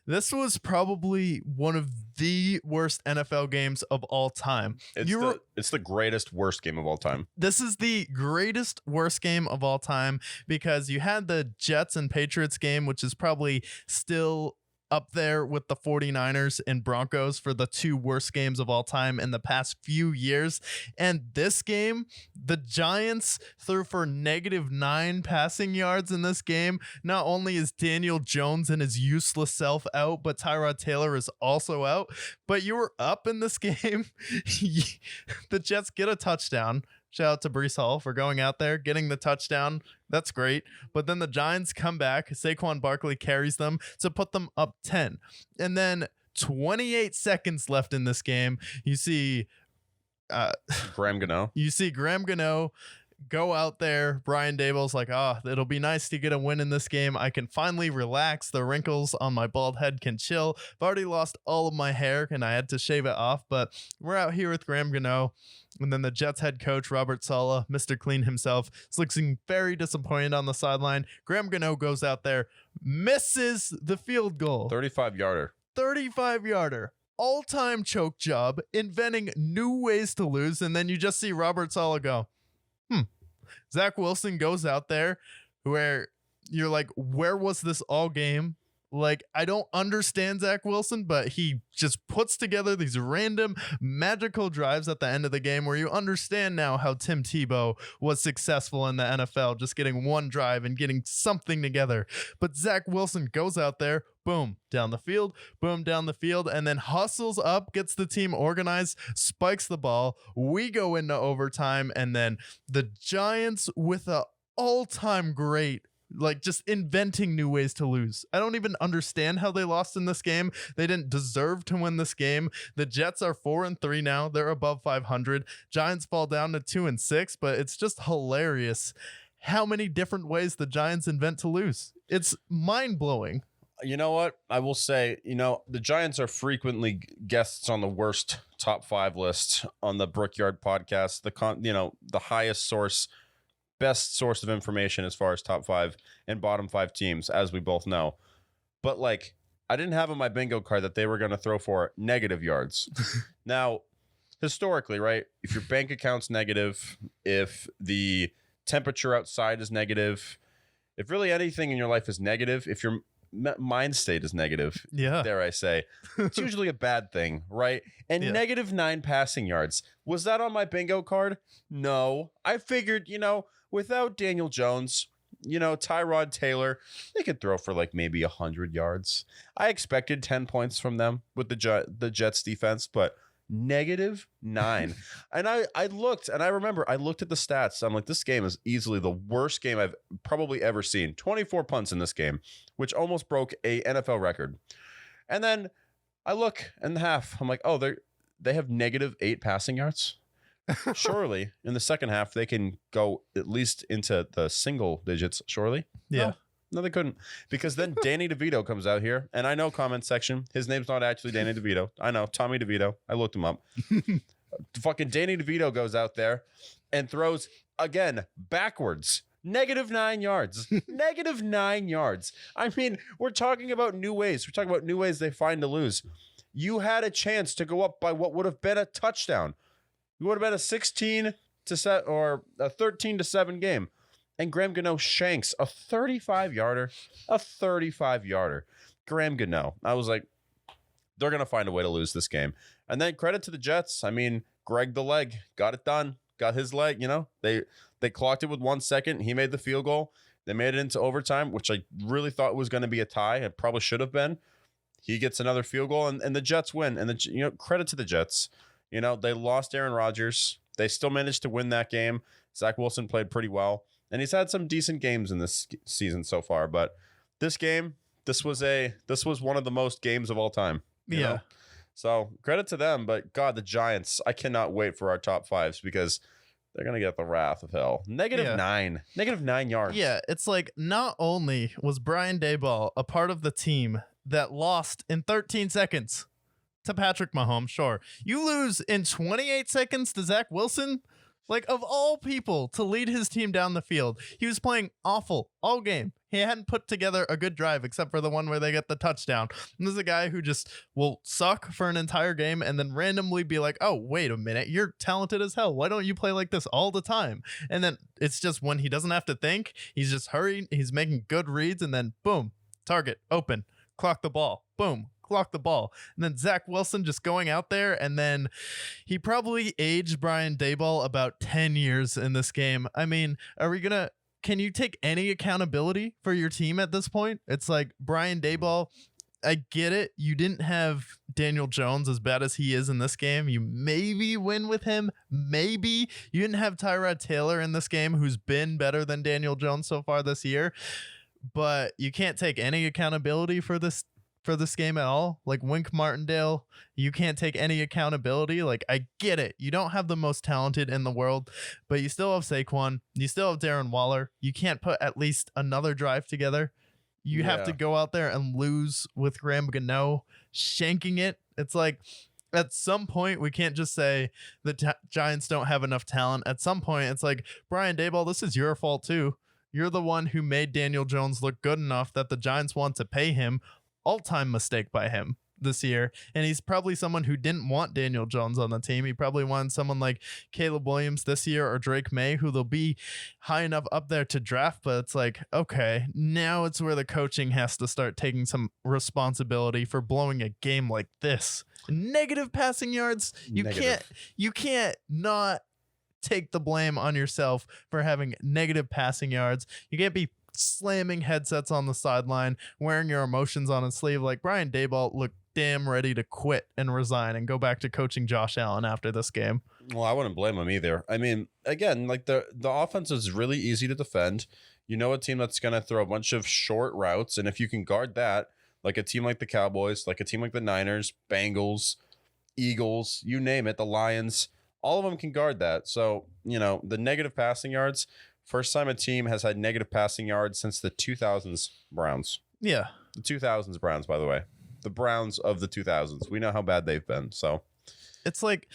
This was probably one of the worst NFL games of all time. It's the greatest worst game of all time. This is the greatest worst game of all time because you had the Jets and Patriots game, which is probably still up there with the 49ers and Broncos for the two worst games of all time in the past few years. And this game, the Giants threw for -9 passing yards in this game. Not only is Daniel Jones and his useless self out, but Tyrod Taylor is also out. But you were up in this game. The Jets get a touchdown. Shout out to Breece Hall for going out there, getting the touchdown. That's great. But then the Giants come back. Saquon Barkley carries them to put them up 10. And then 28 seconds left in this game. You see Graham Gano. You see Graham Gano go out there. Brian Daboll's like, it'll be nice to get a win in this game. I can finally relax. The wrinkles on my bald head can chill. I've already lost all of my hair and I had to shave it off, but we're out here with Graham Gano. And then the Jets head coach, Robert Saleh, Mr. Clean himself, is looking very disappointed on the sideline. Graham Gano goes out there, misses the field goal. 35-yarder. 35-yarder. All-time choke job, inventing new ways to lose. And then you just see Robert Saleh go, Zach Wilson goes out there where you're like, where was this all game? Like, I don't understand Zach Wilson, but he just puts together these random magical drives at the end of the game where you understand now how Tim Tebow was successful in the NFL, just getting one drive and getting something together. But Zach Wilson goes out there, boom, down the field, boom, down the field, and then hustles up, gets the team organized, spikes the ball. We go into overtime, and then the Giants with a all-time great, like, just inventing new ways to lose. I don't even understand how they lost in this game. They didn't deserve to win this game. The Jets are 4-3 now. They're above 500. Giants fall down to 2-6, but it's just hilarious how many different ways the Giants invent to lose. It's mind-blowing. You know what? I will say, the Giants are frequently guests on the worst top 5 list on the Brickyard podcast. The highest source, best source of information as far as top 5 and bottom 5 teams, as we both know. But I didn't have on my bingo card that they were going to throw for negative yards. Now, historically, right? If your bank account's negative, if the temperature outside is negative, if really anything in your life is negative, if your mind state is negative, dare I say, it's usually a bad thing, right? And -9 passing yards. Was that on my bingo card? No. I figured, without Daniel Jones, Tyrod Taylor, they could throw for maybe 100 yards. I expected 10 points from them with the Jets defense, but -9. And I looked, and I remember I looked at the stats. I'm like, this game is easily the worst game I've probably ever seen. 24 punts in this game, which almost broke a NFL record. And then I look in the half. I'm like, they have -8 passing yards. Surely in the second half they can go at least into the single digits. Surely, no, they couldn't, because then Danny DeVito comes out here, and I know comment section, his name's not actually Danny DeVito. I know, Tommy DeVito. I looked him up. Fucking Danny DeVito goes out there and throws again backwards. -9 yards. -9 yards. I mean, we're talking about new ways. We're talking about new ways they find to lose. You had a chance to go up by what would have been a touchdown. It would have been a 16-7 or a 13-7 game. And Graham Gano shanks a 35-yarder. A 35-yarder. Graham Gano. I was like, they're going to find a way to lose this game. And then credit to the Jets. I mean, Greg the leg got it done. Got his leg, They clocked it with 1 second. He made the field goal. They made it into overtime, which I really thought was going to be a tie. It probably should have been. He gets another field goal, and the Jets win. And credit to the Jets. They lost Aaron Rodgers. They still managed to win that game. Zach Wilson played pretty well, and he's had some decent games in this season so far. But this game, this was one of the most games of all time. You know? So credit to them. But God, the Giants, I cannot wait for our top 5s because they're going to get the wrath of hell. -9. -9 yards. Yeah, it's like not only was Brian Daboll a part of the team that lost in 13 seconds to Patrick Mahomes, sure. You lose in 28 seconds to Zach Wilson? Like, of all people to lead his team down the field, he was playing awful all game. He hadn't put together a good drive except for the one where they get the touchdown. And this is a guy who just will suck for an entire game and then randomly be like, oh, wait a minute, you're talented as hell. Why don't you play like this all the time? And then it's just when he doesn't have to think, he's just hurrying, he's making good reads, and then boom, target, open, clock the ball, boom, clock the ball. And then Zach Wilson just going out there, and then he probably aged Brian Daboll about 10 years in this game. I mean, can you take any accountability for your team at this point? It's like, Brian Daboll, I get it. You didn't have Daniel Jones as bad as he is in this game. You maybe win with him. Maybe. You didn't have Tyrod Taylor in this game, who's been better than Daniel Jones so far this year. But you can't take any accountability for this game at all. Like, Wink Martindale, you can't take any accountability. Like, I get it. You don't have the most talented in the world, but you still have Saquon. You still have Darren Waller. You can't put at least another drive together. You have to go out there and lose with Graham Gano shanking it. It's like, at some point, we can't just say the Giants don't have enough talent. At some point, it's like, Brian Daboll, this is your fault too. You're the one who made Daniel Jones look good enough that the Giants want to pay him. All-time mistake by him this year. And he's probably someone who didn't want Daniel Jones on the team. He probably wanted someone like Caleb Williams this year or Drake May, who they'll be high enough up there to draft. But it's like, okay, now it's where the coaching has to start taking some responsibility for blowing a game like this. Negative passing yards. You can't not take the blame on yourself for having negative passing yards. You can't be slamming headsets on the sideline, wearing your emotions on his sleeve. Like, Brian Daboll looked damn ready to quit and resign and go back to coaching Josh Allen after this game. Well, I wouldn't blame him either. I mean, again, like the offense is really easy to defend. You know, a team that's going to throw a bunch of short routes, and if you can guard that, like a team like the Cowboys, like a team like the Niners, Bengals, Eagles, you name it, the Lions, all of them can guard that. So, you know, the negative passing yards, first time a team has had negative passing yards since the 2000s Browns. Yeah. The 2000s Browns, by the way. The Browns of the 2000s. We know how bad they've been. So it's like,